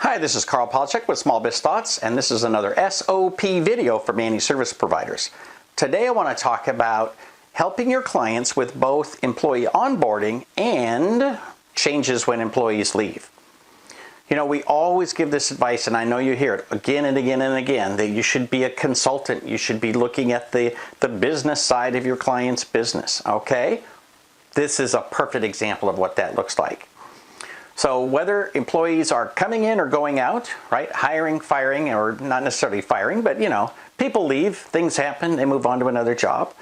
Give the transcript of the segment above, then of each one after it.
Hi, this is Carl Palachuk with Small Biz Thoughts, and this is another SOP video for managed service providers. Today I want to talk about helping your clients with both employee onboarding and changes when employees leave. You know, we always give this advice, and I know you hear it again and again and again, that you should be a consultant. You should be looking at the business side of your client's business, okay? This is a perfect example of what that looks like. So whether employees are coming in or going out, right, hiring, firing, or not necessarily firing, but you know, people leave, things happen, they move on to another job.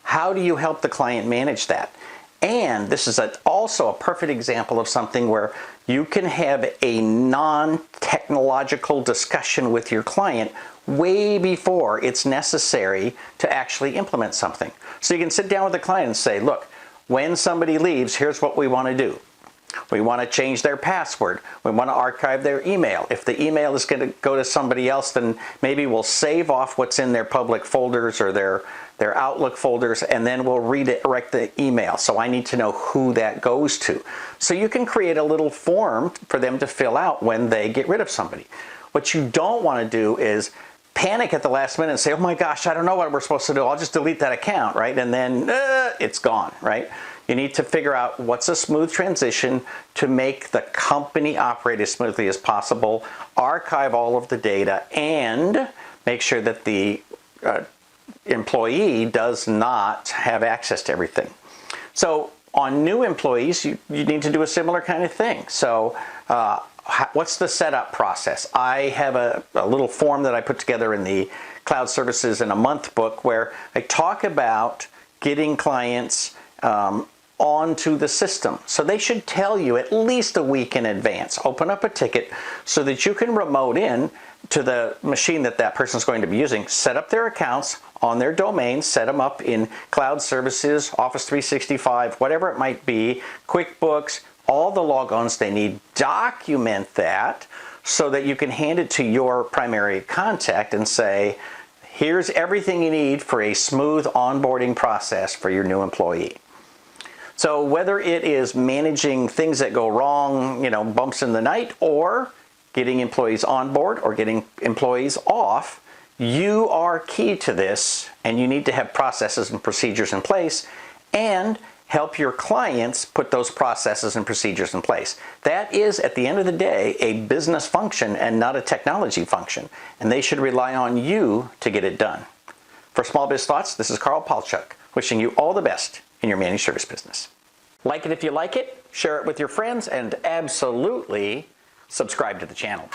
How do you help the client manage that? And this is also a perfect example of something where you can have a non-technological discussion with your client way before it's necessary to actually implement something. So you can sit down with the client and say, look, when somebody leaves, here's what we want to do. We want to change their password. We want to archive their email. If the email is going to go to somebody else, then maybe we'll save off what's in their public folders or their Outlook folders, and then we'll redirect the email. So I need to know who that goes to. So you can create a little form for them to fill out when they get rid of somebody. What you don't want to do is panic at the last minute and say, oh my gosh, I don't know what we're supposed to do. I'll just delete that account, right? And then it's gone, right? You need to figure out what's a smooth transition to make the company operate as smoothly as possible, archive all of the data, and make sure that the employee does not have access to everything. So on new employees, you need to do a similar kind of thing. So what's the setup process? I have a little form that I put together in the Cloud Services in a Month book where I talk about getting clients onto the system. So they should tell you at least a week in advance. Open up a ticket so that you can remote in to the machine that person's going to be using, set up their accounts on their domain, set them up in Cloud Services, Office 365, whatever it might be, QuickBooks, all the logons they need. Document that so that you can hand it to your primary contact and say, here's everything you need for a smooth onboarding process for your new employee. So whether it is managing things that go wrong, you know, bumps in the night, or getting employees on board or getting employees off, you are key to this, and you need to have processes and procedures in place and help your clients put those processes and procedures in place. That is, at the end of the day, a business function and not a technology function, and they should rely on you to get it done. For Small Biz Thoughts, this is Carl Palachuk, wishing you all the best in your managed service business. Like it if you like it, share it with your friends, and absolutely subscribe to the channel.